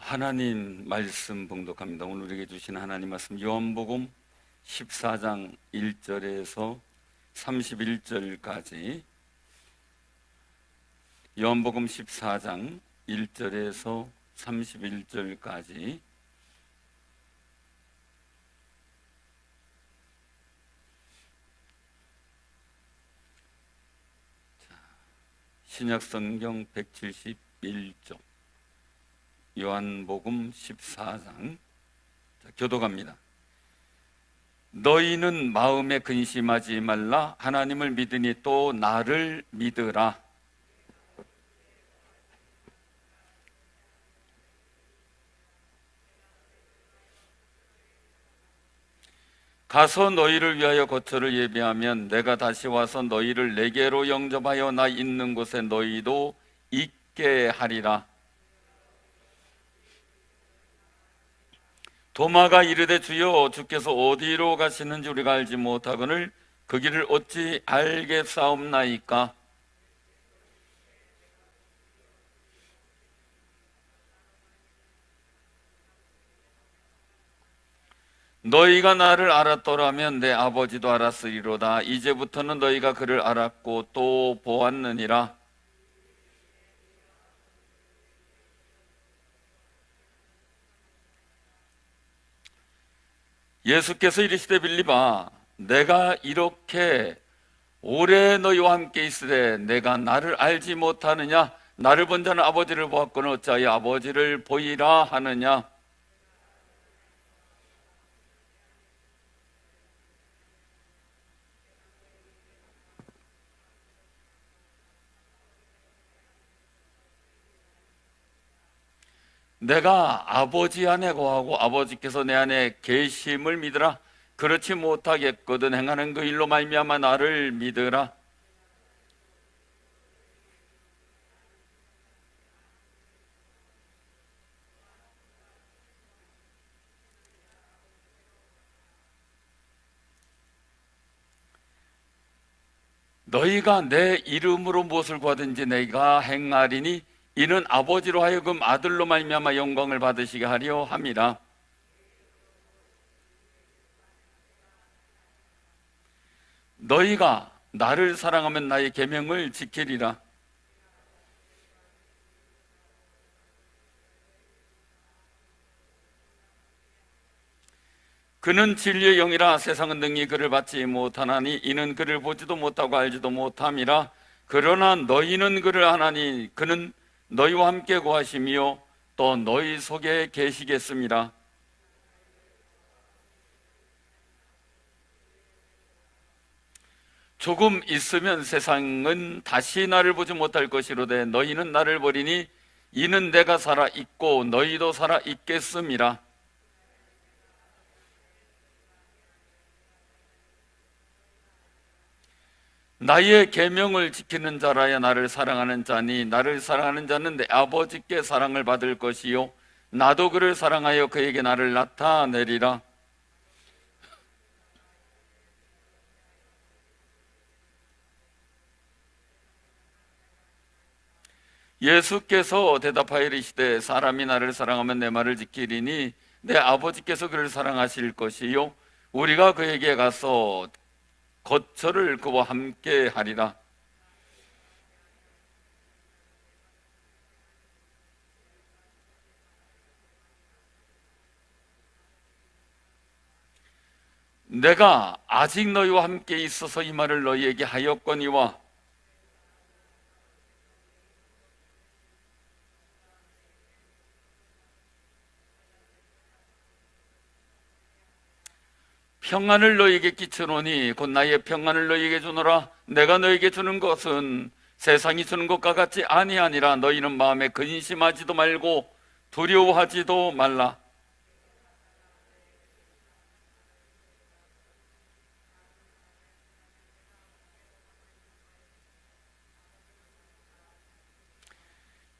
하나님 말씀 봉독합니다. 오늘 우리에게 주신 하나님 말씀 요한복음 14장 1절에서 31절까지, 요한복음 14장 1절에서 31절까지 신약성경 171쪽 요한복음 14장 교독합니다. 너희는 마음에 근심하지 말라. 하나님을 믿으니 또 나를 믿으라. 가서 너희를 위하여 거처를 예비하면 내가 다시 와서 너희를 내게로 영접하여 나 있는 곳에 너희도 있게 하리라. 도마가 이르되 주여, 주께서 어디로 가시는지 우리가 알지 못하거늘 그 길을 어찌 알겠사옵나이까? 너희가 나를 알았더라면 내 아버지도 알았으리로다. 이제부터는 너희가 그를 알았고 또 보았느니라. 예수께서 이르시되 빌립아, 내가 이렇게 오래 너희와 함께 있으되 내가 나를 알지 못하느냐? 나를 본 자는 아버지를 보았거늘 어찌하여 아버지를 보이라 하느냐? 내가 아버지 안에 거하고 아버지께서 내 안에 계심을 믿으라. 그렇지 못하겠거든 행하는 그 일로 말미암아 나를 믿으라. 너희가 내 이름으로 무엇을 구하든지 내가 행하리니 이는 아버지로 하여금 아들로 말미암아 영광을 받으시게 하려 함이라. 너희가 나를 사랑하면 나의 계명을 지키리라. 그는 진리의 영이라. 세상은 능히 그를 받지 못하나니 이는 그를 보지도 못하고 알지도 못함이라. 그러나 너희는 그를 아나니 그는 너희와 함께 거하시며 또 너희 속에 계시겠습니다. 조금 있으면 세상은 다시 나를 보지 못할 것이로되 너희는 나를 보리니 이는 내가 살아 있고 너희도 살아 있겠음이라. 나의 계명을 지키는 자라야 나를 사랑하는 자니 나를 사랑하는 자는 내 아버지께 사랑을 받을 것이요 나도 그를 사랑하여 그에게 나를 나타내리라. 예수께서 대답하여 이르시되 사람이 나를 사랑하면 내 말을 지키리니 내 아버지께서 그를 사랑하실 것이요 우리가 그에게 가서 거처를 그와 함께 하리라. 내가 아직 너희와 함께 있어서 이 말을 너희에게 하였거니와 평안을 너희에게 끼쳐노니 곧 나의 평안을 너희에게 주노라. 내가 너희에게 주는 것은 세상이 주는 것과 같지 아니하니라. 너희는 마음에 근심하지도 말고 두려워하지도 말라.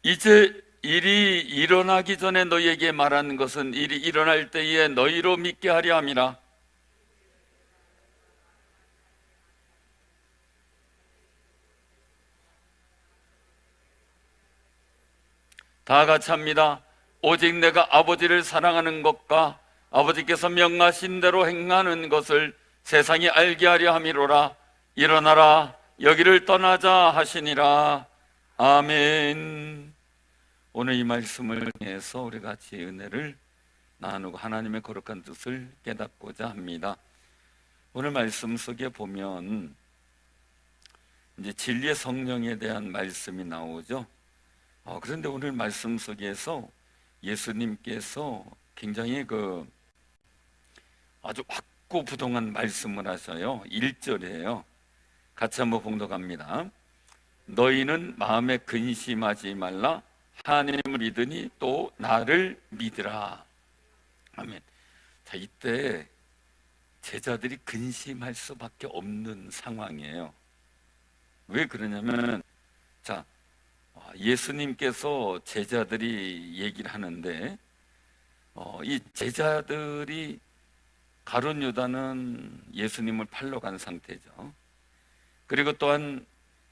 이제 일이 일어나기 전에 너희에게 말하는 것은 일이 일어날 때에 너희로 믿게 하려 함이라. 다 같이 합니다. 오직 내가 아버지를 사랑하는 것과 아버지께서 명하신 대로 행하는 것을 세상이 알게 하려 함이로라. 일어나라, 여기를 떠나자 하시니라. 아멘. 오늘 이 말씀을 통해서 우리 같이 은혜를 나누고 하나님의 거룩한 뜻을 깨닫고자 합니다. 오늘 말씀 속에 보면 이제 진리의 성령에 대한 말씀이 나오죠. 그런데 오늘 말씀 속에서 예수님께서 굉장히 아주 확고부동한 말씀을 하셔요. 1절이에요. 같이 한번 봉독합니다. 너희는 마음에 근심하지 말라. 하나님을 믿으니 또 나를 믿으라. 아멘. 자, 이때 제자들이 근심할 수밖에 없는 상황이에요. 왜 그러냐면, 자, 예수님께서 제자들이 얘기를 하는데, 이 제자들이 가룟 유다는 예수님을 팔러 간 상태죠. 그리고 또한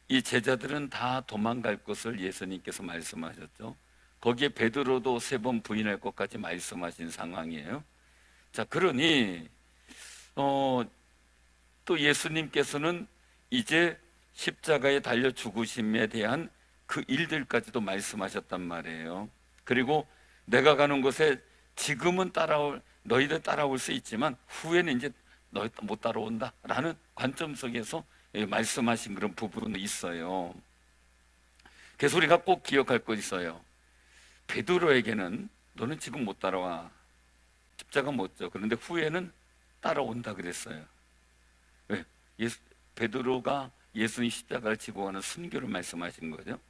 이 제자들은 다 도망갈 것을 예수님께서 말씀하셨죠. 거기에 베드로도 3번 부인할 것까지 말씀하신 상황이에요. 자, 그러니 또 예수님께서는 이제 십자가에 달려 죽으심에 대한 그 일들까지도 말씀하셨단 말이에요. 그리고 내가 가는 곳에 지금은 너희들 따라올 수 있지만 후에는 이제 너희 못 따라온다 라는 관점 속에서 말씀하신 그런 부분이 있어요. 그래서 우리가 꼭 기억할 것 있어요. 베드로에게는 너는 지금 못 따라와, 십자가 못 져. 그런데 후에는 따라온다 그랬어요. 왜? 베드로가 예수님 십자가를 지고 가는 순교를 말씀하신 거죠.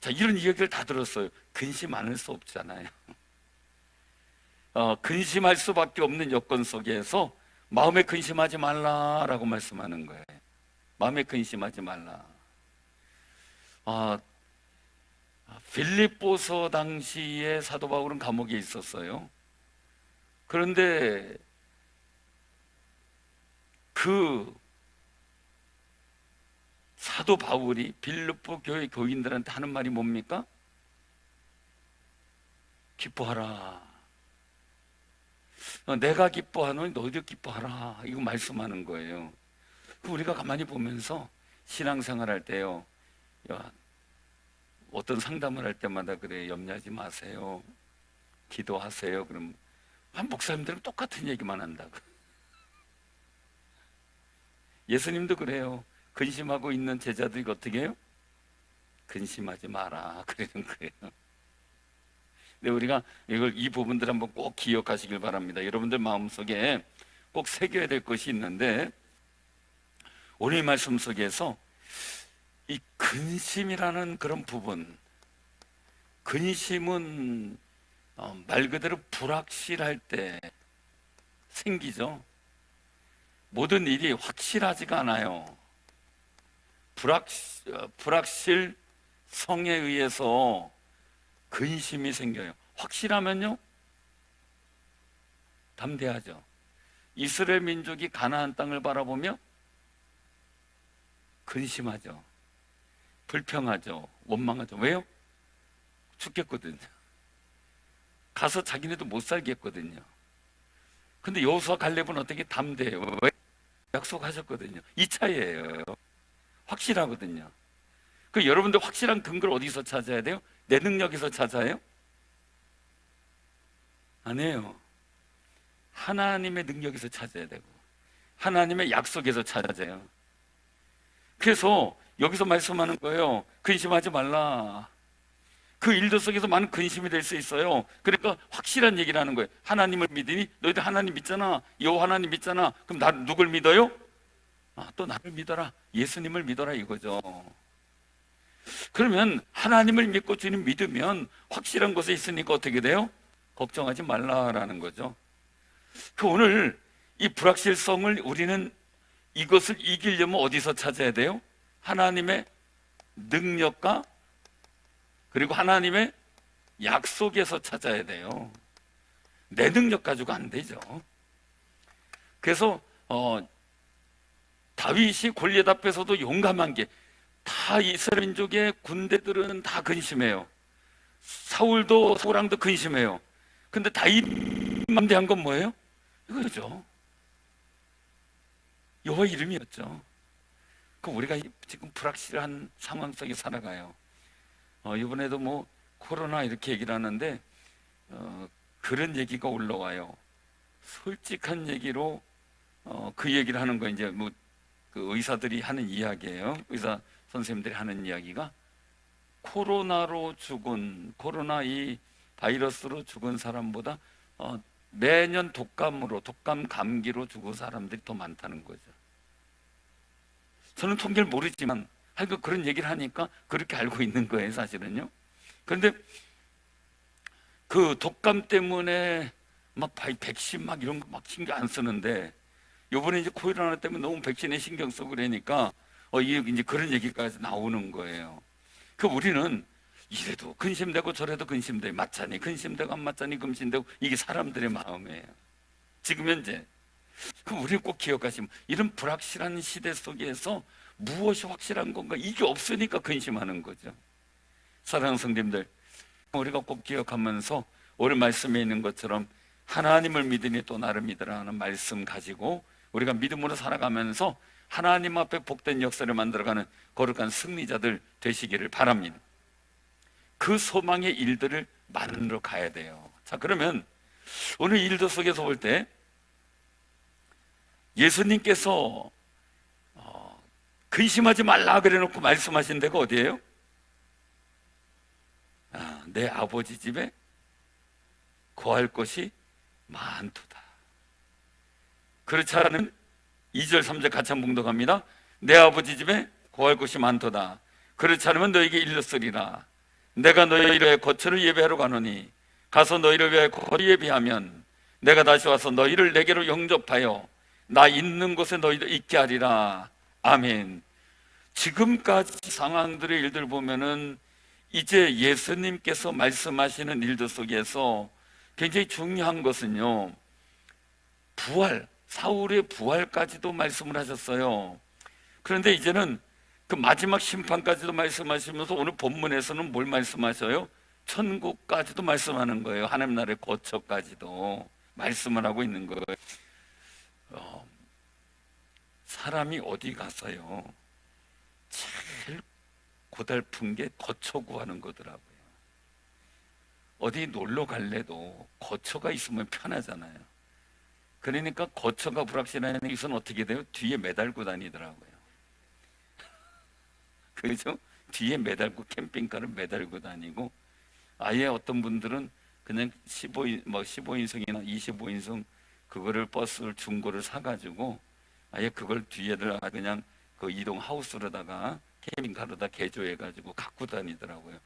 자, 이런 이야기를 다 들었어요. 근심 않을 수 없잖아요. 근심할 수밖에 없는 여건 속에서 마음에 근심하지 말라라고 말씀하는 거예요. 마음에 근심하지 말라. 빌립보서 당시에 사도 바울은 감옥에 있었어요. 그런데 그 사도 바울이 빌립보 교회 교인들한테 하는 말이 뭡니까? 기뻐하라. 내가 기뻐하노니 너희도 기뻐하라. 이거 말씀하는 거예요. 우리가 가만히 보면서 신앙생활 할 때요, 어떤 상담을 할 때마다 그래, 염려하지 마세요, 기도하세요. 그럼 목사님들은 똑같은 얘기만 한다고. 예수님도 그래요. 근심하고 있는 제자들이 어떻게 해요? 근심하지 마라 그러는 거예요. 근데 우리가 이 부분들 한번 꼭 기억하시길 바랍니다. 여러분들 마음속에 꼭 새겨야 될 것이 있는데, 오늘 말씀 속에서 이 근심이라는 그런 부분, 근심은 말 그대로 불확실할 때 생기죠. 모든 일이 확실하지가 않아요. 불확실성에 의해서 근심이 생겨요. 확실하면요, 담대하죠. 이스라엘 민족이 가나안 땅을 바라보며 근심하죠. 불평하죠. 원망하죠. 왜요? 죽겠거든요. 가서 자기네도 못 살겠거든요. 근데 여호수아 갈렙은 어떻게 담대해요? 왜? 약속하셨거든요. 이 차이예요. 확실하거든요. 여러분들 확실한 근거를 어디서 찾아야 돼요? 내 능력에서 찾아요? 아니에요. 하나님의 능력에서 찾아야 되고 하나님의 약속에서 찾아야죠. 그래서 여기서 말씀하는 거예요. 근심하지 말라. 그 일들 속에서 많은 근심이 될 수 있어요. 그러니까 확실한 얘기를 하는 거예요. 하나님을 믿으니? 너희들 하나님 믿잖아. 여호와 하나님 믿잖아. 그럼 누굴 믿어요? 또 나를 믿어라. 예수님을 믿어라 이거죠. 그러면 하나님을 믿고 주님 믿으면 확실한 것에 있으니까 어떻게 돼요? 걱정하지 말라라는 거죠. 오늘 이 불확실성을 우리는 이것을 이기려면 어디서 찾아야 돼요? 하나님의 능력과 그리고 하나님의 약속에서 찾아야 돼요. 내 능력 가지고 안 되죠. 그래서 다윗이 골리앗 앞에서도 용감한 게, 다 이스라엘 민족의 군대들은 다 근심해요. 사울왕도 근심해요. 근데 다윗만 대한 건 뭐예요? 이거죠. 여호와 이름이었죠. 그 우리가 지금 불확실한 상황 속에 살아가요. 이번에도 뭐 코로나 이렇게 얘기를 하는데 그런 얘기가 올라와요. 솔직한 얘기로 그 얘기를 하는 거 이제 뭐 그 의사들이 하는 이야기예요. 의사 선생님들이 하는 이야기가 코로나 이 바이러스로 죽은 사람보다 매년 독감 감기로 죽은 사람들이 더 많다는 거죠. 저는 통계를 모르지만 하여간 그런 얘기를 하니까 그렇게 알고 있는 거예요, 사실은요. 그런데 그 독감 때문에 막 백신 막 이런 거 막 신경 안 쓰는데 요번에 이제 코로나 때문에 너무 백신에 신경 쓰고 그러니까 이제 그런 얘기까지 나오는 거예요. 그 우리는 이래도 근심되고 저래도 근심돼 맞자니 근심되고 안 맞자니 근심되고 이게 사람들의 마음이에요. 지금 현재 그 우리 꼭 기억하시면 이런 불확실한 시대 속에서 무엇이 확실한 건가 이게 없으니까 근심하는 거죠. 사랑하는 성도님들, 우리가 꼭 기억하면서 오늘 말씀에 있는 것처럼 하나님을 믿으니 또 나를 믿으라 하는 말씀 가지고 우리가 믿음으로 살아가면서 하나님 앞에 복된 역사를 만들어가는 거룩한 승리자들 되시기를 바랍니다. 그 소망의 일들을 만들어 가야 돼요. 자, 그러면 오늘 일들 속에서 볼 때 예수님께서 근심하지 말라 그래 놓고 말씀하신 데가 어디예요? 내 아버지 집에 거할 곳이 많도다. 그렇지 않으면 2절 3절 같이 한번 봉독합니다. 내 아버지 집에 거할 곳이 많도다. 그렇지 않으면 너에게 일렀으리라. 내가 너희를 위하여 거처를 예비하러 가노니 가서 너희를 위하여 거리 예비하면 내가 다시 와서 너희를 내게로 영접하여 나 있는 곳에 너희도 있게 하리라. 아멘. 지금까지 상황들의 일들 보면은 이제 예수님께서 말씀하시는 일들 속에서 굉장히 중요한 것은요, 부활, 사울의 부활까지도 말씀을 하셨어요. 그런데 이제는 그 마지막 심판까지도 말씀하시면서 오늘 본문에서는 뭘 말씀하셔요? 천국까지도 말씀하는 거예요. 하나님 나라의 거처까지도 말씀을 하고 있는 거예요. 사람이 어디 가서요 제일 고달픈 게 거처 구하는 거더라고요. 어디 놀러 갈래도 거처가 있으면 편하잖아요. 그러니까 거처가 불확실한 이선 어떻게 돼요? 뒤에 매달고 다니더라고요. 그렇죠? 뒤에 매달고 캠핑카를 매달고 다니고 아예 어떤 분들은 그냥 15인승이나 25인승 그거를 버스를 중고를 사가지고 아예 그걸 뒤에다가 그냥 그 이동 하우스로다가 캠핑카로다 개조해가지고 갖고 다니더라고요.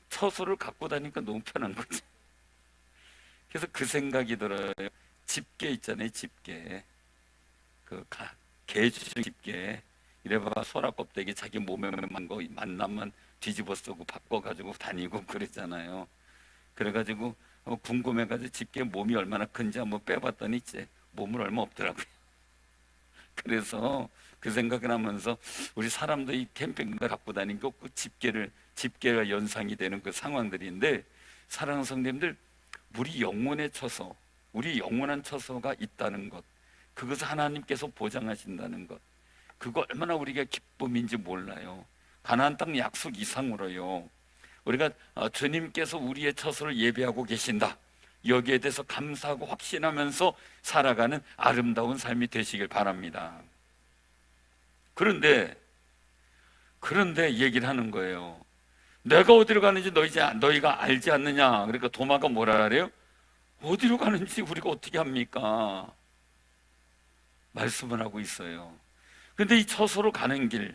처소를 갖고 다니니까 너무 편한 거지. 그래서 그 생각이 들어요. 집게 있잖아요, 집게. 그 개주 집게. 이래봐 소라 껍데기 자기 몸에 만거 만나면 뒤집어 쓰고 바꿔가지고 다니고 그랬잖아요. 그래가지고 궁금해가지고 집게 몸이 얼마나 큰지 한번 빼봤더니 이제 몸은 얼마 없더라고요. 그래서 그 생각을 하면서 우리 사람도 이 캠핑카 갖고 다니는 거 그 집게가 연상이 되는 그 상황들인데, 사랑하는 성도님들, 우리 영혼의 처소, 우리 영원한 처소가 있다는 것, 그것을 하나님께서 보장하신다는 것, 그거 얼마나 우리가 기쁨인지 몰라요. 가나안 땅 약속 이상으로요, 우리가 주님께서 우리의 처소를 예비하고 계신다, 여기에 대해서 감사하고 확신하면서 살아가는 아름다운 삶이 되시길 바랍니다. 그런데 얘기를 하는 거예요. 내가 어디로 가는지 너희가 알지 않느냐. 그러니까 도마가 뭐라 그래요? 어디로 가는지 우리가 어떻게 합니까? 말씀을 하고 있어요. 그런데 이 처소로 가는 길이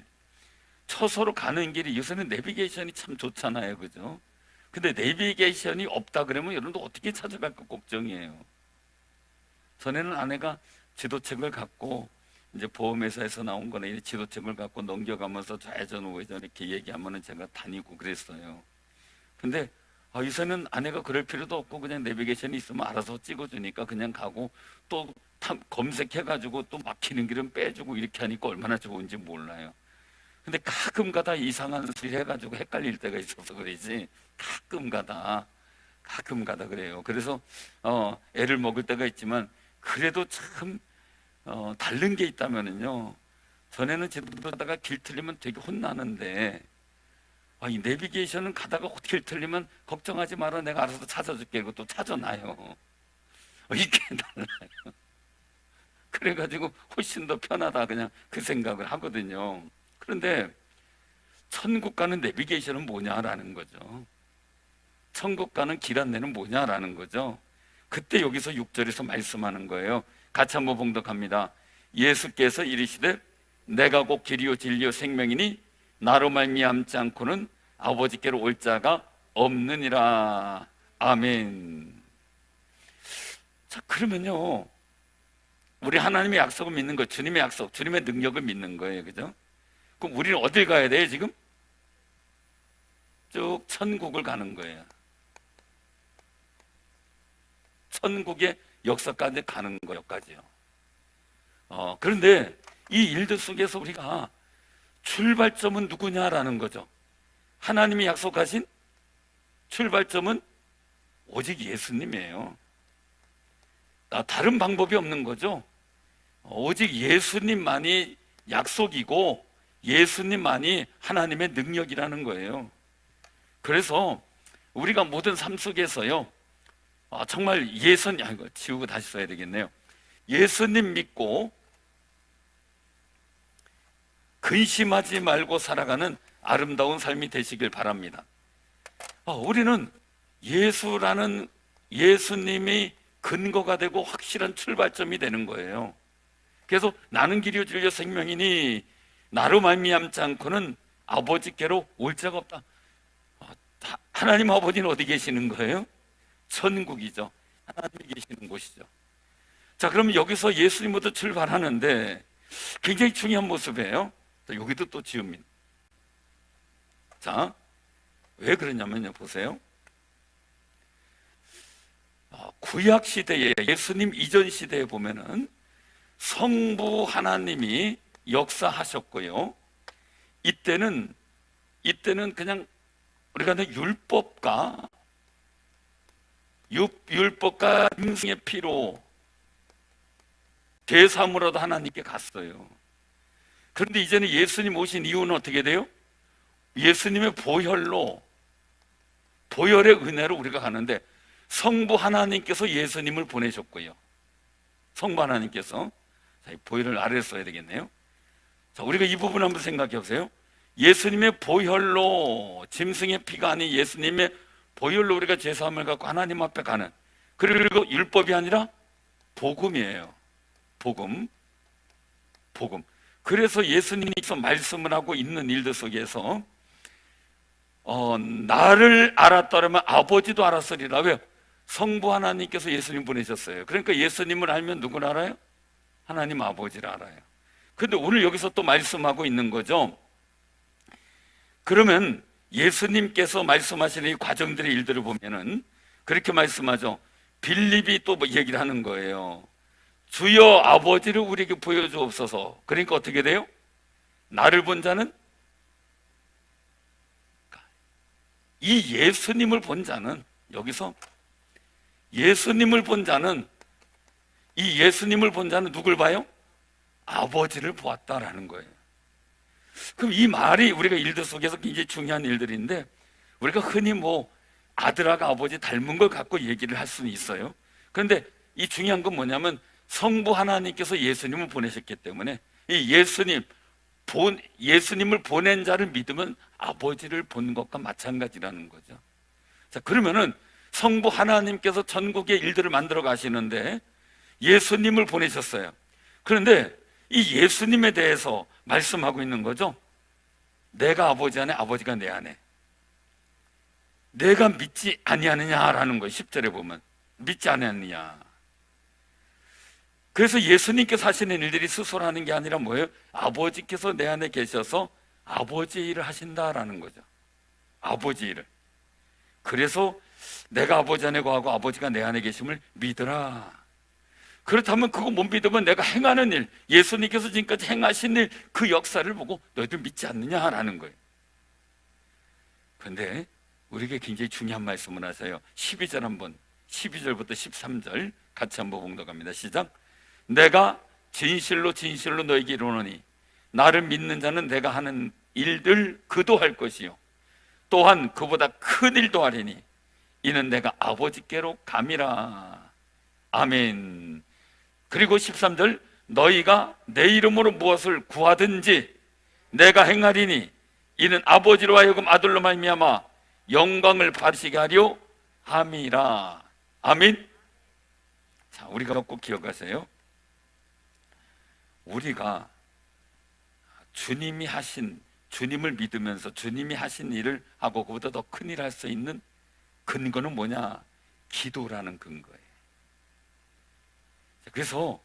요새는 내비게이션이 참 좋잖아요, 그죠? 근데 내비게이션이 없다 그러면 여러분도 어떻게 찾아갈까 걱정이에요. 전에는 아내가 지도책을 갖고 이제 보험회사에서 나온 거나 이 지도책을 갖고 넘겨가면서 좌회전 우회전 이렇게 얘기하면은 제가 다니고 그랬어요. 근데 요새는 아내가 그럴 필요도 없고 그냥 내비게이션이 있으면 알아서 찍어주니까 그냥 가고 또 검색해가지고 또 막히는 길은 빼주고 이렇게 하니까 얼마나 좋은지 몰라요. 근데 가끔 가다 이상한 소리 해가지고 헷갈릴 때가 있어서 그러지, 가끔 가다 가끔 가다 그래요. 그래서 애를 먹을 때가 있지만 그래도 참 다른 게 있다면은요, 전에는 제대로 가다가 길 틀리면 되게 혼나는데 이 내비게이션은 가다가 길 틀리면 걱정하지 마라, 내가 알아서 찾아줄게. 이거 또 찾아놔요. 이게 달라요. 그래가지고 훨씬 더 편하다, 그냥 그 생각을 하거든요. 그런데 천국 가는 내비게이션은 뭐냐라는 거죠. 천국 가는 길 안내는 뭐냐라는 거죠. 그때 여기서 6절에서 말씀하는 거예요. 같이 한번 봉독합니다. 예수께서 이르시되 내가 곧 길이요 진리요 생명이니 나로 말미암지 않고는 아버지께로 올 자가 없느니라. 아멘. 자, 그러면요, 우리 하나님의 약속을 믿는 거, 주님의 약속, 주님의 능력을 믿는 거예요. 그죠? 그럼 우리는 어딜 가야 돼요, 지금? 쭉 천국을 가는 거예요. 천국의 역사까지 가는 거까지요. 그런데 이 일들 속에서 우리가 출발점은 누구냐라는 거죠. 하나님이 약속하신 출발점은 오직 예수님이에요. 다른 방법이 없는 거죠. 오직 예수님만이 약속이고 예수님만이 하나님의 능력이라는 거예요. 그래서 우리가 모든 삶 속에서요, 정말 이거 지우고 다시 써야 되겠네요. 예수님 믿고 근심하지 말고 살아가는 아름다운 삶이 되시길 바랍니다. 우리는 예수라는 예수님이 근거가 되고 확실한 출발점이 되는 거예요. 그래서 나는 길이요 진리요 생명이니 나로 말미암지 않고는 아버지께로 올 자가 없다. 하나님 아버지는 어디 계시는 거예요? 천국이죠. 하나님이 계시는 곳이죠. 자, 그러면 여기서 예수님부터 출발하는데 굉장히 중요한 모습이에요. 여기도 또 지읍니다. 자, 왜 그러냐면요, 보세요. 구약 시대에, 예수님 이전 시대에 보면은 성부 하나님이 역사하셨고요. 이때는 그냥 우리가 율법과 짐승의 피로 죄사함으로도 하나님께 갔어요. 그런데 이제는 예수님 오신 이유는 어떻게 돼요? 예수님의 보혈의 은혜로 우리가 가는데 성부 하나님께서 예수님을 보내셨고요. 성부 하나님께서, 보혈을 아래에 써야 되겠네요. 자, 우리가 이 부분 한번 생각해 보세요. 예수님의 보혈로, 짐승의 피가 아닌 예수님의 보혈로 우리가 죄사함을 갖고 하나님 앞에 가는, 그리고 율법이 아니라 복음이에요. 복음. 그래서 예수님께서 말씀을 하고 있는 일들 속에서 나를 알았더라면 아버지도 알았으리라. 왜요? 성부 하나님께서 예수님 보내셨어요. 그러니까 예수님을 알면 누구를 알아요? 하나님 아버지를 알아요. 그런데 오늘 여기서 또 말씀하고 있는 거죠. 그러면 예수님께서 말씀하시는 이 과정들의 일들을 보면은 그렇게 말씀하죠. 빌립이 또 얘기를 하는 거예요. 주여 아버지를 우리에게 보여주옵소서. 그러니까 어떻게 돼요? 나를 본 자는, 이 예수님을 본 자는, 여기서 예수님을 본 자는, 이 예수님을 본 자는 누굴 봐요? 아버지를 보았다라는 거예요. 그럼 이 말이 우리가 일들 속에서 굉장히 중요한 일들인데, 우리가 흔히 아들하고 아버지 닮은 걸 갖고 얘기를 할 수는 있어요. 그런데 이 중요한 건 뭐냐면 성부 하나님께서 예수님을 보내셨기 때문에 이 예수님을 보낸 자를 믿으면 아버지를 본 것과 마찬가지라는 거죠. 자, 그러면은 성부 하나님께서 전국의 일들을 만들어 가시는데 예수님을 보내셨어요. 그런데 이 예수님에 대해서 말씀하고 있는 거죠. 내가 아버지 안에, 아버지가 내 안에. 내가 믿지 아니하느냐라는 거예요. 10절에 보면 믿지 아니하느냐. 그래서 예수님께서 하시는 일들이 스스로 하는 게 아니라 뭐예요? 아버지께서 내 안에 계셔서 아버지 일을 하신다라는 거죠. 아버지 일을. 그래서 내가 아버지 안에 거하고 아버지가 내 안에 계심을 믿으라. 그렇다면 그거 못 믿으면 내가 행하는 일, 예수님께서 지금까지 행하신 일, 그 역사를 보고 너희들 믿지 않느냐라는 거예요. 그런데 우리에게 굉장히 중요한 말씀을 하세요. 12절 한번, 12절부터 13절 같이 한번 봉독합니다. 시작. 내가 진실로 진실로 너에게 이르노니 나를 믿는 자는 내가 하는 일들 그도 할 것이요 또한 그보다 큰 일도 하리니 이는 내가 아버지께로 감이라. 아멘. 그리고 13절, 너희가 내 이름으로 무엇을 구하든지 내가 행하리니 이는 아버지로 하여금 아들로 말미암아 영광을 받으시게 하려 함이라. 아멘. 자, 우리가 꼭 기억하세요. 우리가 주님이 하신, 주님을 믿으면서 주님이 하신 일을 하고 그보다 더 큰 일을 할 수 있는 근거는 뭐냐? 기도라는 근거예요. 그래서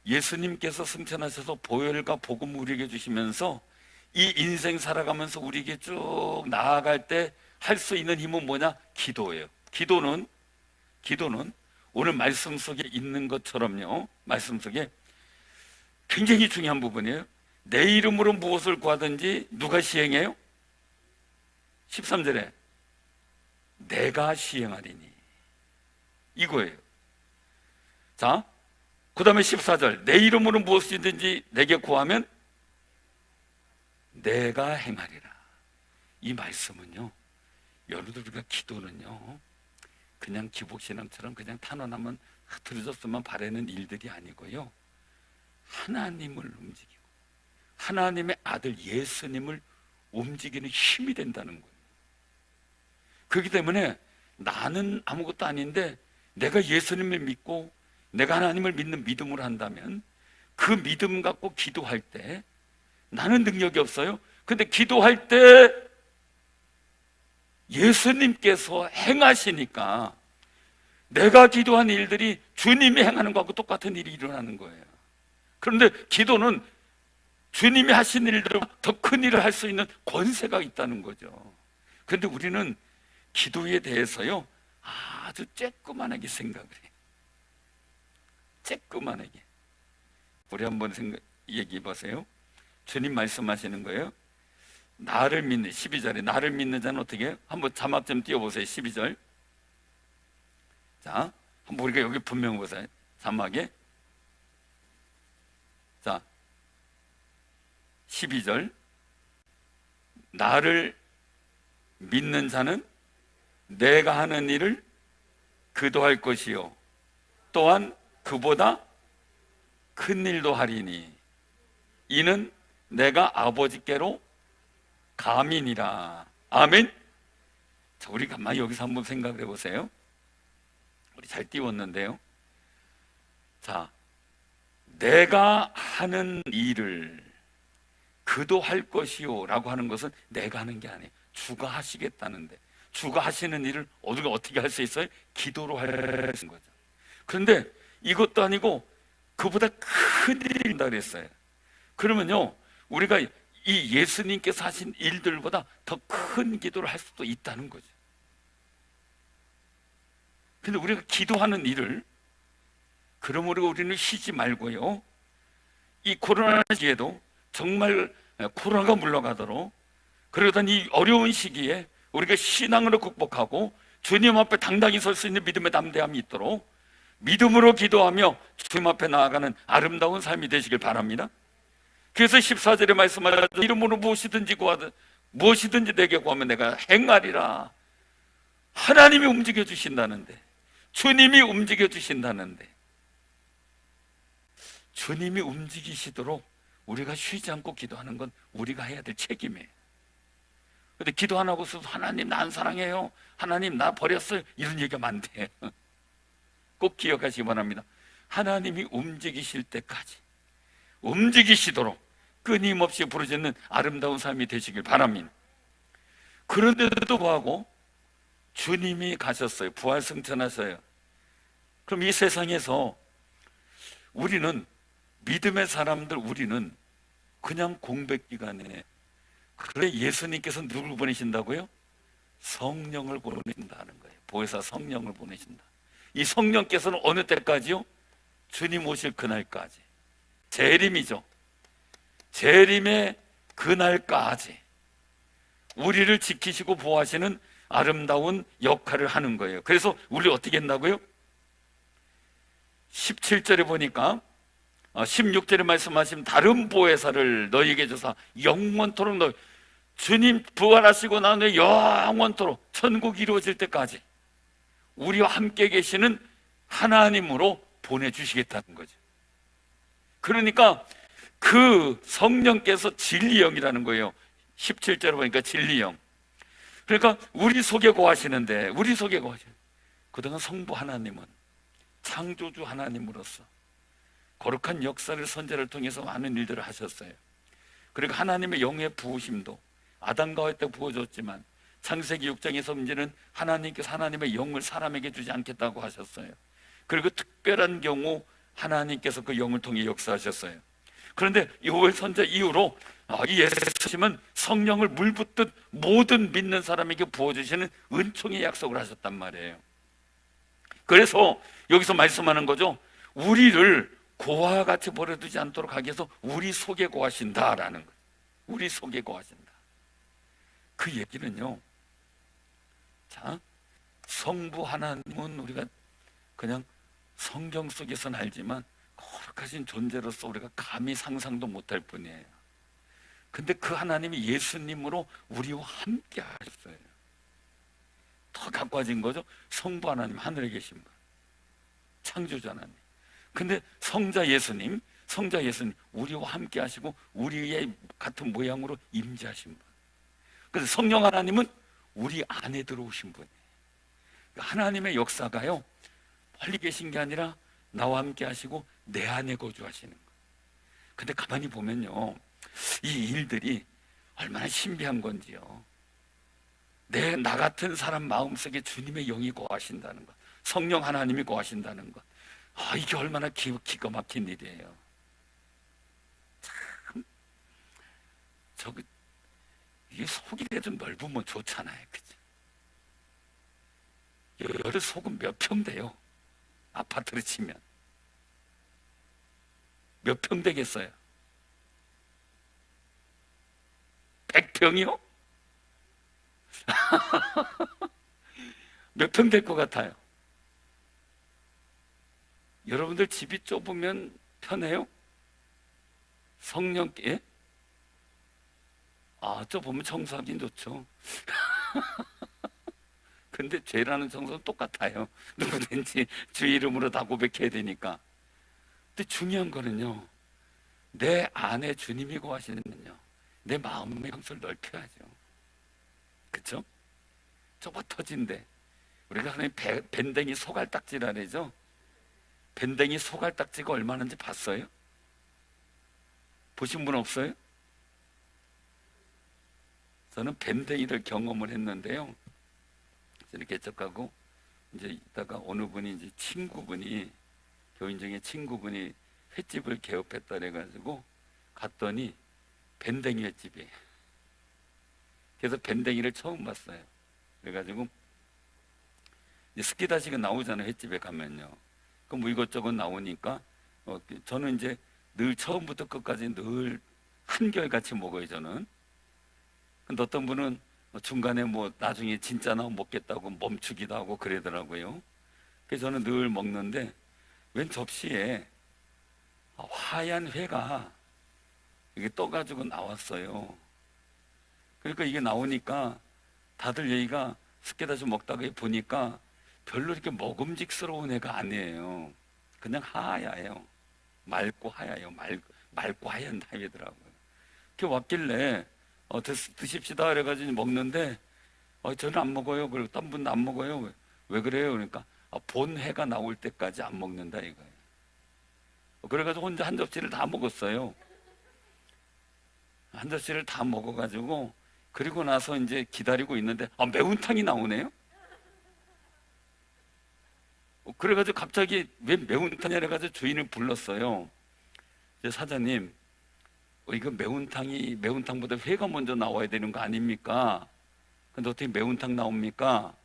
예수님께서 승천하셔서 보혈과 복음을 우리에게 주시면서 이 인생 살아가면서 우리에게 쭉 나아갈 때 할 수 있는 힘은 뭐냐? 기도예요. 기도는 오늘 말씀 속에 있는 것처럼요, 말씀 속에 굉장히 중요한 부분이에요. 내 이름으로 무엇을 구하든지 누가 시행해요? 13절에 내가 시행하리니, 이거예요. 자, 그 다음에 14절, 내 이름으로 무엇이든지 내게 구하면 내가 행하리라. 이 말씀은요, 여러분들, 우리가 기도는요 그냥 기복신앙처럼 그냥 탄원하면 들어줬으면 바라는 일들이 아니고요, 하나님을 움직이고 하나님의 아들 예수님을 움직이는 힘이 된다는 거예요. 그렇기 때문에 나는 아무것도 아닌데 내가 예수님을 믿고 내가 하나님을 믿는 믿음으로 한다면 그 믿음 갖고 기도할 때, 나는 능력이 없어요. 근데 기도할 때 예수님께서 행하시니까 내가 기도한 일들이 주님이 행하는 것하고 똑같은 일이 일어나는 거예요. 그런데 기도는 주님이 하신 일들을 더 큰 일을 할 수 있는 권세가 있다는 거죠. 그런데 우리는 기도에 대해서요 아주 쬐끄만하게 생각을 해요. 쬐끄만하게. 우리 한번 얘기해 보세요. 주님 말씀하시는 거예요. 나를 믿는, 12절에 나를 믿는 자는 어떻게 해요? 한번 자막 좀 띄워보세요. 12절. 자, 한번 우리가 여기 분명 보세요. 자막에. 자, 12절. 나를 믿는 자는 내가 하는 일을 그도 할 것이요 또한 그보다 큰 일도 하리니 이는 내가 아버지께로 감이니라. 아멘. 자, 우리 가만히 여기서 한번 생각을 해보세요. 우리 잘 띄웠는데요. 자, 내가 하는 일을 그도 할 것이요 라고 하는 것은 내가 하는 게 아니에요. 주가 하시겠다는데, 주가 하시는 일을 우리가 어떻게 할 수 있어요? 기도로 할 수 있는 거죠. 그런데 이것도 아니고 그보다 큰 일이 있다 그랬어요. 그러면요, 우리가 이 예수님께서 하신 일들보다 더 큰 기도를 할 수도 있다는 거죠. 근데 우리가 기도하는 일을, 그러므로 우리는 쉬지 말고요, 이 코로나 시기에도 정말 코로나가 물러가도록, 그러던 이 어려운 시기에 우리가 신앙으로 극복하고 주님 앞에 당당히 설 수 있는 믿음의 담대함이 있도록 믿음으로 기도하며 주님 앞에 나아가는 아름다운 삶이 되시길 바랍니다. 그래서 14절에 말씀하셨죠. 이름으로 무엇이든지 구하든 무엇이든지 내게 구하면 내가 행하리라. 하나님이 움직여 주신다는데, 주님이 움직여 주신다는데, 주님이 움직이시도록 우리가 쉬지 않고 기도하는 건 우리가 해야 될 책임이에요. 근데 기도 안 하고서 하나님 나 안 사랑해요, 하나님 나 버렸어요, 이런 얘기하면 안 돼요. 꼭 기억하시기 바랍니다. 하나님이 움직이실 때까지 움직이시도록 끊임없이 부르짖는 아름다운 삶이 되시길 바랍니다. 그런데도 불구하고 주님이 가셨어요. 부활승천하셔요. 그럼 이 세상에서 우리는, 믿음의 사람들, 우리는 그냥 공백 기간에, 그래 예수님께서 누굴 보내신다고요? 성령을 보내신다는 거예요. 보혜사 성령을 보내신다. 이 성령께서는 어느 때까지요? 주님 오실 그날까지. 재림이죠. 재림의 그날까지 우리를 지키시고 보호하시는 아름다운 역할을 하는 거예요. 그래서 우리 어떻게 했나고요? 17절에 보니까 16절에 말씀하신 다른 보혜사를 너희에게 줘서 영원토록 주님 부활하시고 난 후에 영원토록 천국이 이루어질 때까지 우리와 함께 계시는 하나님으로 보내주시겠다는 거죠. 그러니까 그 성령께서 진리영이라는 거예요. 17절에 보니까 진리영. 그러니까 우리 속에 거하시는데, 우리 속에 거하시는, 그동안 성부 하나님은 창조주 하나님으로서 거룩한 역사를, 선제를 통해서 많은 일들을 하셨어요. 그리고 하나님의 영의 부으심도 아담과 하와 때 부어줬지만 창세기 6장에서 문제는 하나님께서 하나님의 영을 사람에게 주지 않겠다고 하셨어요. 그리고 특별한 경우 하나님께서 그 영을 통해 역사하셨어요. 그런데 요엘 선자 이후로 이 예수님은 성령을 물 붓듯 모든 믿는 사람에게 부어주시는 은총의 약속을 하셨단 말이에요. 그래서 여기서 말씀하는 거죠. 우리를 고아와 같이 버려두지 않도록 하기 위해서 우리 속에 거하신다라는 거예요. 우리 속에 거하신다. 그 얘기는요, 자, 성부 하나님은 우리가 그냥 성경 속에서는 알지만 거룩하신 존재로서 우리가 감히 상상도 못할 뿐이에요. 근데 그 하나님이 예수님으로 우리와 함께 하셨어요. 더 가까워진 거죠. 성부 하나님, 하늘에 계신 분, 창조주 하나님. 근데 성자 예수님 우리와 함께 하시고 우리의 같은 모양으로 임재하신 분. 그래서 성령 하나님은 우리 안에 들어오신 분이에요. 하나님의 역사가요, 멀리 계신 게 아니라 나와 함께 하시고 내 안에 거주하시는 거예요. 근데 가만히 보면요, 이 일들이 얼마나 신비한 건지요. 나 같은 사람 마음속에 주님의 영이 거하신다는 것, 성령 하나님이 거하신다는 것, 이게 얼마나 기가 막힌 일이에요. 참, 이게 속이 좀 넓으면 좋잖아요, 그죠? 여러 속은 몇 평 돼요? 아파트를 치면 몇 평 되겠어요? 100평이요? 몇 평 될 것 같아요? 여러분들 집이 좁으면 편해요? 성령께? 좁으면 청소하긴 좋죠. 근데 죄라는 청소는 똑같아요. 누구든지 주 이름으로 다 고백해야 되니까. 근데 중요한 거는요, 내 안에 주님이 거하시는요, 내 마음의 형성을 넓혀야죠. 그쵸? 좁아 터진데, 우리가 하나님 밴댕이 소갈딱지라 그러죠? 밴댕이 소갈딱지가 얼마나인지 봤어요? 보신 분 없어요? 저는 밴댕이를 경험을 했는데요, 이렇게 개척하고 이제 있다가 어느 분이 이제 교인 중에 친구분이 횟집을 개업했다 그래가지고 갔더니 밴댕이 횟집이에요. 그래서 밴댕이를 처음 봤어요. 그래가지고 이제 스키다시가 나오잖아요, 횟집에 가면요. 그럼 뭐 이것저것 나오니까 저는 이제 늘 처음부터 끝까지 늘 한결같이 먹어요, 저는. 근데 어떤 분은 중간에 뭐 나중에 진짜 나오면 먹겠다고 멈추기도 하고 그러더라고요. 그래서 저는 늘 먹는데 웬 접시에 하얀 회가 이게 떠가지고 나왔어요. 그러니까 이게 나오니까 다들 얘기가 스케다시 먹다가 보니까 별로 이렇게 먹음직스러운 회가 아니에요. 그냥 하얘요. 맑고 하얘요. 맑고 하얀 회더라고요. 이렇게 왔길래 드십시다 그래가지고 먹는데 저는 안 먹어요. 그리고 딴 분도 안 먹어요. 왜 그래요? 그러니까 본 회가 나올 때까지 안 먹는다 이거예요. 그래가지고 혼자 한 접시를 다 먹었어요. 한 접시를 다 먹어가지고 그리고 나서 이제 기다리고 있는데 매운탕이 나오네요. 그래가지고 갑자기 왜 매운탕이라 해가지고 주인을 불렀어요. 이제 사장님, 이거 매운탕보다 회가 먼저 나와야 되는 거 아닙니까? 근데 어떻게 매운탕 나옵니까?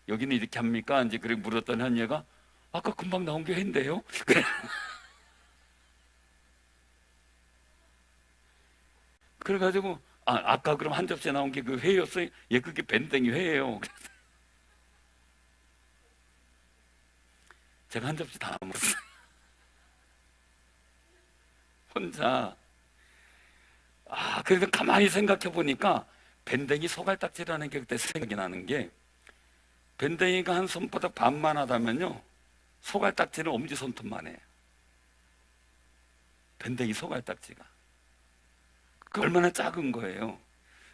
여기는 이렇게 합니까? 이제 그렇게 물었더니 한 얘가 아까 금방 나온 게 회인데요? 그래가지고 아까 그럼 한 접시에 나온 게 그 회였어요? 예, 그게 밴댕이 회예요. 제가 한 접시 다 먹었어요. 혼자. 그래도 가만히 생각해 보니까 밴댕이 소갈딱지라는 게 그때 생각이 나는 게, 밴댕이가 한 손바닥 반만 하다면요, 소갈딱지는 엄지손톱만 해요. 밴댕이 소갈딱지가. 그 얼마나 작은 거예요.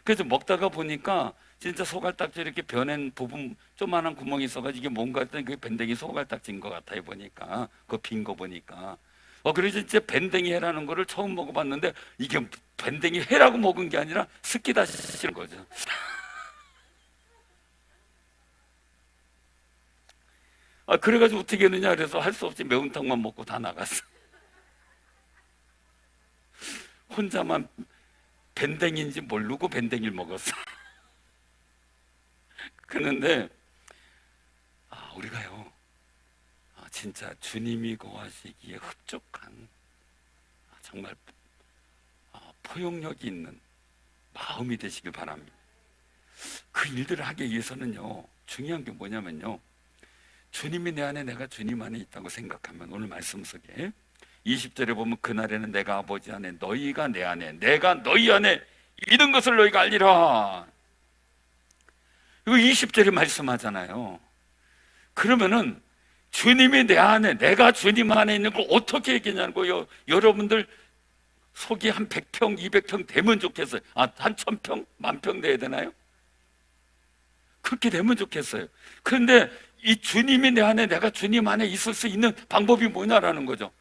그래서 먹다가 보니까 진짜 소갈딱지 이렇게 변한 부분, 조그만한 구멍이 있어가지고 이게 뭔가 했더니 그게 밴댕이 소갈딱지인 것 같아요. 보니까 그 빈 거 보니까. 그래서 진짜 밴댕이 회라는 거를 처음 먹어봤는데, 이게 밴댕이 회라고 먹은 게 아니라 스키다 싶은 거죠. 그래가지고 어떻게 했느냐 그래서 할 수 없이 매운탕만 먹고 다 나갔어. 혼자만 밴댕이인지 모르고 밴댕이를 먹었어. 그런데 우리가요, 진짜 주님이 거하시기에 흡족한, 정말 포용력이 있는 마음이 되시길 바랍니다. 그 일들을 하기 위해서는요, 중요한 게 뭐냐면요, 주님이 내 안에, 내가 주님 안에 있다고 생각하면, 오늘 말씀 속에 20절에 보면 그날에는 내가 아버지 안에, 너희가 내 안에, 내가 너희 안에 있는 것을 너희가 알리라. 이거 20절에 말씀하잖아요. 그러면은 주님이 내 안에, 내가 주님 안에 있는 걸 어떻게 얘기냐고요. 여러분들 속이 한 100평, 200평 되면 좋겠어요. 한 1000평, 10,000평 돼야 되나요? 그렇게 되면 좋겠어요. 그런데 이 주님이 내 안에, 내가 주님 안에 있을 수 있는 방법이 뭐냐라는 거죠.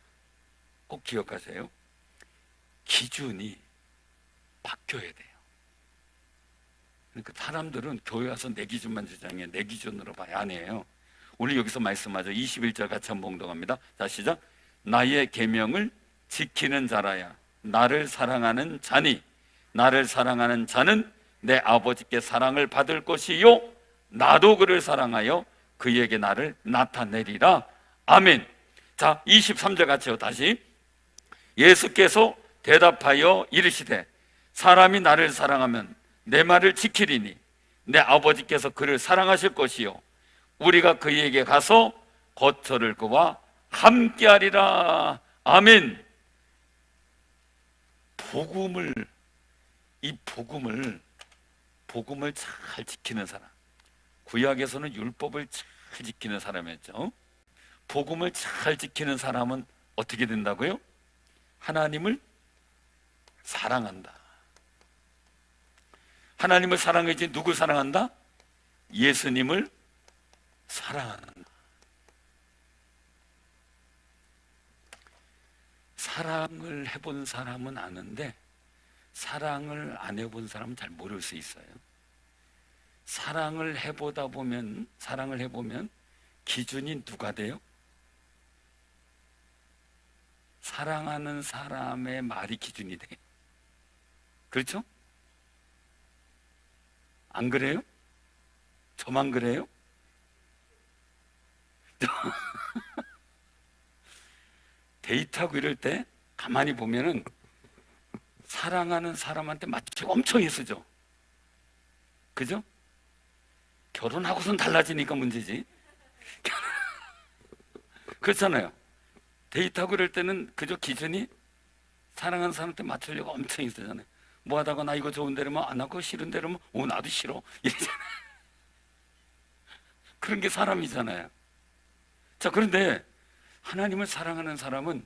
꼭 기억하세요. 기준이 바뀌어야 돼요. 그러니까 사람들은 교회 와서 내 기준만 주장해, 내 기준으로 봐야 안 해요. 우리 여기서 말씀하죠. 21절 같이 한번 봉독합니다. 자, 시작. 나의 계명을 지키는 자라야 나를 사랑하는 자니, 나를 사랑하는 자는 내 아버지께 사랑을 받을 것이요, 나도 그를 사랑하여 그에게 나를 나타내리라. 아멘. 자, 23절 같이요. 다시. 예수께서 대답하여 이르시되 사람이 나를 사랑하면 내 말을 지키리니 내 아버지께서 그를 사랑하실 것이요, 우리가 그에게 가서 거처를 그와 함께하리라. 아멘. 복음을 잘 지키는 사람, 구약에서는 율법을 잘 지키는 사람이었죠. 복음을 잘 지키는 사람은 어떻게 된다고요? 하나님을 사랑한다. 하나님을 사랑해야지 누굴 사랑한다? 예수님을 사랑한다. 사랑을 해본 사람은 아는데 사랑을 안 해본 사람은 잘 모를 수 있어요. 사랑을 해보면 기준이 누가 돼요? 사랑하는 사람의 말이 기준이 돼. 그렇죠? 안 그래요? 저만 그래요? 데이트하고 이럴 때 가만히 보면은 사랑하는 사람한테 맞추기 엄청 애쓰죠. 그죠? 결혼하고선 달라지니까 문제지. 그렇잖아요. 데이트하고 이럴 때는 그저 기준이 사랑하는 사람한테 맞추려고 엄청 애쓰잖아요. 뭐 하다가 나 이거 좋은데 이러면 나 그거 싫은데 이러면 나도 싫어 이러잖아요. 그런 게 사람이잖아요. 자, 그런데 하나님을 사랑하는 사람은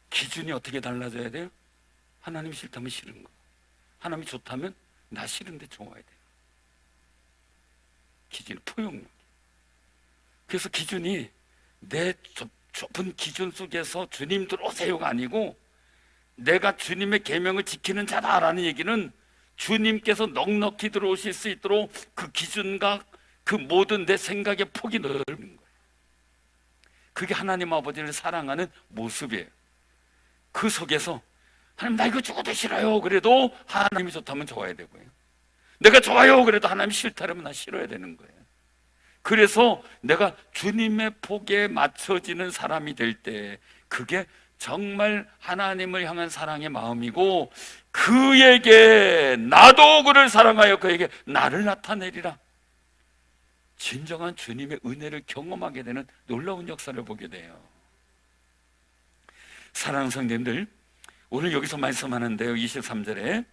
기준이 어떻게 달라져야 돼요? 하나님 싫다면 싫은 거, 하나님이 좋다면 나 싫은데 좋아야 돼요. 기준, 포용력. 그래서 기준이 내 좁은 기준 속에서 주님 들어오세요가 아니고 내가 주님의 계명을 지키는 자다라는 얘기는 주님께서 넉넉히 들어오실 수 있도록 그 기준과 그 모든 내 생각의 폭이 넓은 거예요. 그게 하나님 아버지를 사랑하는 모습이에요. 그 속에서 하나님 나 이거 죽어도 싫어요 그래도 하나님이 좋다면 좋아야 되고요, 내가 좋아요 그래도 하나님이 싫다면 나 싫어야 되는 거예요. 그래서 내가 주님의 폭에 맞춰지는 사람이 될 때 그게 정말 하나님을 향한 사랑의 마음이고, 그에게 나도 그를 사랑하여 그에게 나를 나타내리라. 진정한 주님의 은혜를 경험하게 되는 놀라운 역사를 보게 돼요. 사랑하는 성도님들, 오늘 여기서 말씀하는데요, 23절에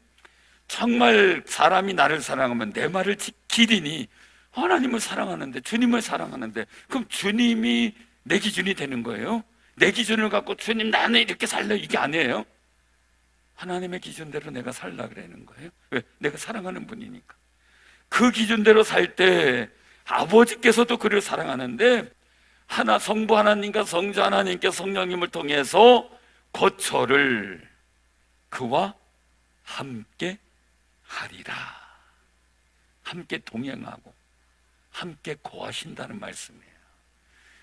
정말 사람이 나를 사랑하면 내 말을 지키리니, 하나님을 사랑하는데, 주님을 사랑하는데, 그럼 주님이 내 기준이 되는 거예요? 내 기준을 갖고 주님 나는 이렇게 살려, 이게 아니에요. 하나님의 기준대로 내가 살라 그러는 거예요. 왜? 내가 사랑하는 분이니까. 그 기준대로 살 때 아버지께서도 그를 사랑하는데, 성부 하나님과 성자 하나님께 성령님을 통해서 거처를 그와 함께 하리라. 함께 동행하고 함께 거하신다는 말씀이에요.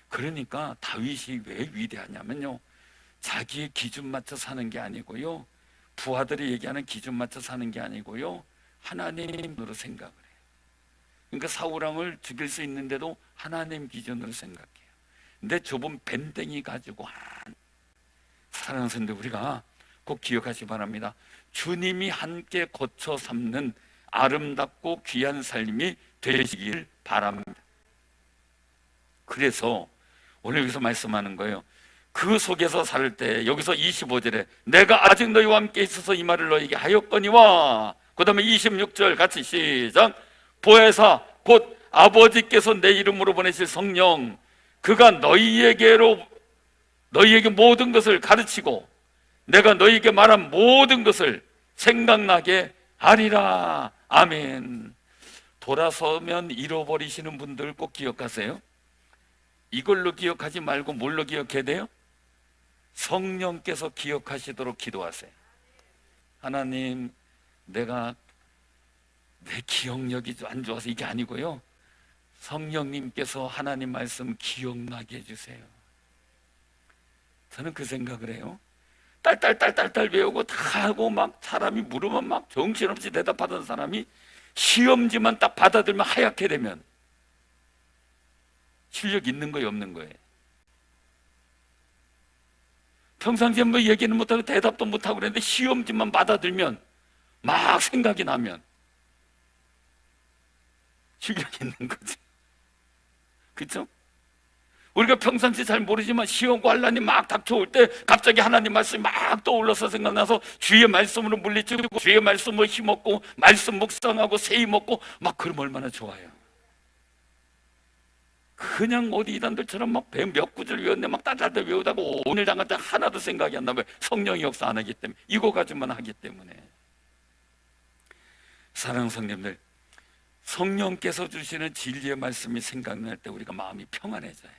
그러니까 다윗이 왜 위대하냐면요, 자기의 기준 맞춰 사는 게 아니고요, 부하들이 얘기하는 기준 맞춰 사는 게 아니고요, 하나님으로 생각을 해요. 그러니까 사울왕을 죽일 수 있는데도 하나님 기준으로 생각해요. 근데 좁은 밴댕이 가지고 사랑하는 성도, 우리가 꼭 기억하시기 바랍니다. 주님이 함께 거쳐 삼는 아름답고 귀한 삶이 되시길 바랍니다. 그래서 오늘 여기서 말씀하는 거예요. 그 속에서 살 때, 여기서 25절에 내가 아직 너희와 함께 있어서 이 말을 너희에게 하였거니와, 그 다음에 26절 같이 시작. 보혜사 곧 아버지께서 내 이름으로 보내실 성령, 그가 너희에게 모든 것을 가르치고 내가 너희에게 말한 모든 것을 생각나게 하리라. 아멘. 돌아서면 잃어버리시는 분들 꼭 기억하세요. 이걸로 기억하지 말고 뭘로 기억해야 돼요? 성령께서 기억하시도록 기도하세요. 하나님, 내가 내 기억력이 안 좋아서 이게 아니고요, 성령님께서 하나님 말씀 기억나게 해주세요. 저는 그 생각을 해요. 딸딸 외우고 다 하고 막 사람이 물으면 막 정신없이 대답하던 사람이 시험지만 딱 받아들면 하얗게 되면 실력 있는 거예요, 없는 거예요? 평상시에 뭐 얘기는 못하고 대답도 못하고 그랬는데 시험지만 받아들면 막 생각이 나면 실력이 있는 거지. 그렇죠? 우리가 평상시 잘 모르지만 시험 관란이 막 닥쳐올 때 갑자기 하나님 말씀이 막 떠올라서 생각나서 주의 말씀으로 물리치고 주의 말씀으로 힘없고 말씀 묵상하고 세이 먹고 막 그러면 얼마나 좋아요. 그냥 어디 이단들처럼 막 몇 구절 외웠는데 막 따다다 외우다가 오늘 당할 때 하나도 생각이 안 나면 성령이 역사 안 하기 때문에, 이거 가지고만 하기 때문에. 사랑하는 성도님들, 성령께서 주시는 진리의 말씀이 생각날 때 우리가 마음이 평안해져요.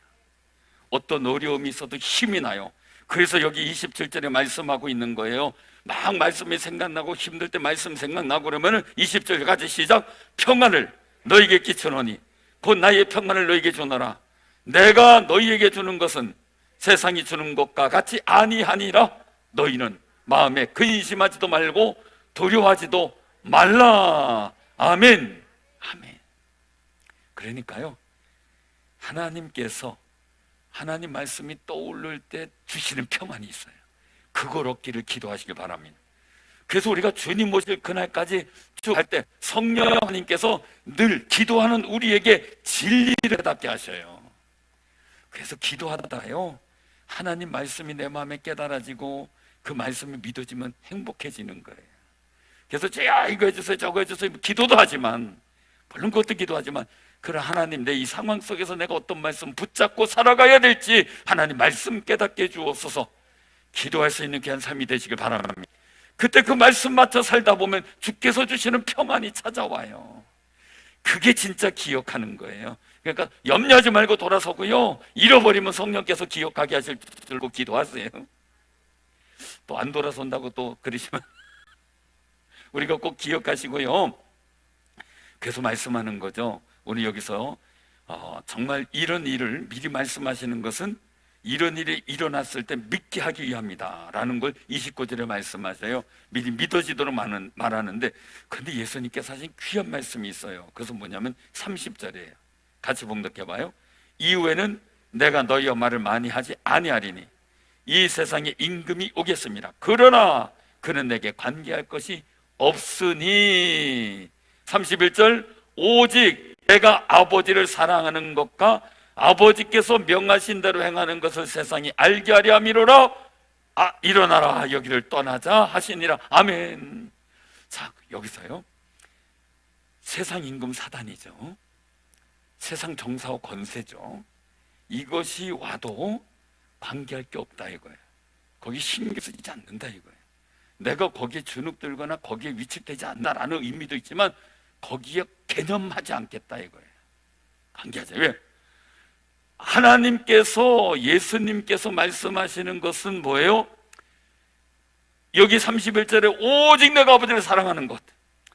어떤 어려움이 있어도 힘이 나요. 그래서 여기 27절에 말씀하고 있는 거예요. 막 말씀이 생각나고 힘들 때 말씀 생각나고 그러면 20절까지 시작. 평안을 너에게 끼쳐노니 곧 나의 평안을 너에게 주노라. 내가 너희에게 주는 것은 세상이 주는 것과 같이 아니하니라. 너희는 마음에 근심하지도 말고 두려워하지도 말라. 아멘. 아멘. 그러니까요, 하나님께서 하나님 말씀이 떠오를 때 주시는 평안이 있어요. 그걸 얻기를 기도하시길 바랍니다. 그래서 우리가 주님 모실 그날까지 쭉 할 때 성령 하나님께서 늘 기도하는 우리에게 진리를 깨닫게 하셔요. 그래서 기도하다요, 하나님 말씀이 내 마음에 깨달아지고 그 말씀이 믿어지면 행복해지는 거예요. 그래서 제가 이거 해주세요 저거 해주세요 기도도 하지만, 물론 그것도 기도하지만, 그래 하나님, 내 이 상황 속에서 내가 어떤 말씀 붙잡고 살아가야 될지 하나님 말씀 깨닫게 해주옵소서. 기도할 수 있는 귀한 삶이 되시길 바랍니다. 그때 그 말씀 맞춰 살다 보면 주께서 주시는 평안이 찾아와요. 그게 진짜 기억하는 거예요. 그러니까 염려하지 말고 돌아서고요, 잃어버리면 성령께서 기억하게 하실 줄 알고 기도하세요. 또 안 돌아선다고 또 그러시면 우리가 꼭 기억하시고요. 그래서 말씀하는 거죠. 우리 여기서 정말 이런 일을 미리 말씀하시는 것은 이런 일이 일어났을 때 믿게 하기 위함이다 라는 걸 29절에 말씀하세요. 미리 믿어지도록 말하는데, 근데 예수님께서 하신 귀한 말씀이 있어요. 그것은 뭐냐면 30절이에요. 같이 봉독해봐요. 이후에는 내가 너희와 말을 많이 하지 아니하리니 이 세상에 임금이 오겠습니다. 그러나 그는 내게 관계할 것이 없으니. 31절 오직 내가 아버지를 사랑하는 것과 아버지께서 명하신 대로 행하는 것을 세상이 알게 하려 함이로라. 일어나라, 여기를 떠나자 하시니라. 아멘. 자, 여기서요, 세상 임금 사단이죠, 세상 정사와 권세죠, 이것이 와도 관계할 게 없다 이거예요. 거기 신경 쓰지 않는다 이거예요. 내가 거기에 주눅들거나 거기에 위축되지 않는다라는 의미도 있지만 거기에 개념하지 않겠다 이거예요. 관계하자. 왜? 하나님께서, 예수님께서 말씀하시는 것은 뭐예요? 여기 31절에 오직 내가 아버지를 사랑하는 것,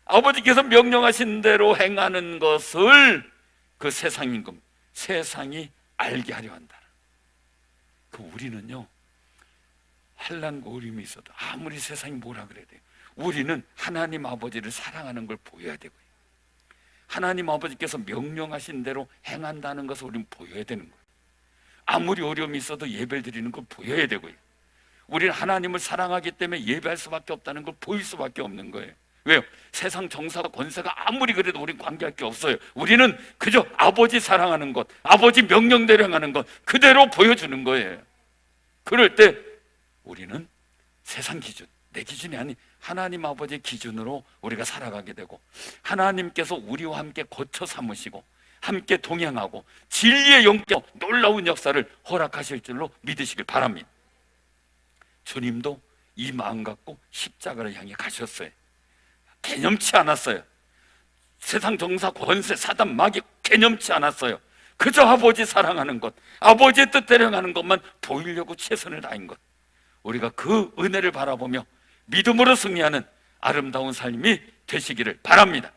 아버지께서 명령하신 대로 행하는 것을 그 세상 임금, 세상이 알게 하려 한다. 그 우리는요, 환난과 어려움이 있어도 아무리 세상이 뭐라 그래야 돼요, 우리는 하나님 아버지를 사랑하는 걸 보여야 되고요, 하나님 아버지께서 명령하신 대로 행한다는 것을 우리는 보여야 되는 거예요. 아무리 어려움이 있어도 예배를 드리는 걸 보여야 되고요, 우리는 하나님을 사랑하기 때문에 예배할 수밖에 없다는 걸 보일 수밖에 없는 거예요. 왜요? 세상 정사와 권세가 아무리 그래도 우리는 관계할 게 없어요. 우리는 그저 아버지 사랑하는 것, 아버지 명령대로 행하는 것 그대로 보여주는 거예요. 그럴 때 우리는 세상 기준, 내 기준이 아닌 하나님 아버지의 기준으로 우리가 살아가게 되고, 하나님께서 우리와 함께 거처 삼으시고 함께 동행하고 진리의 영적 놀라운 역사를 허락하실 줄로 믿으시길 바랍니다. 주님도 이 마음 갖고 십자가를 향해 가셨어요. 개념치 않았어요. 세상 정사, 권세, 사단, 마귀 개념치 않았어요. 그저 아버지 사랑하는 것, 아버지의 뜻대로 행하는 것만 보이려고 최선을 다한 것, 우리가 그 은혜를 바라보며 믿음으로 승리하는 아름다운 삶이 되시기를 바랍니다.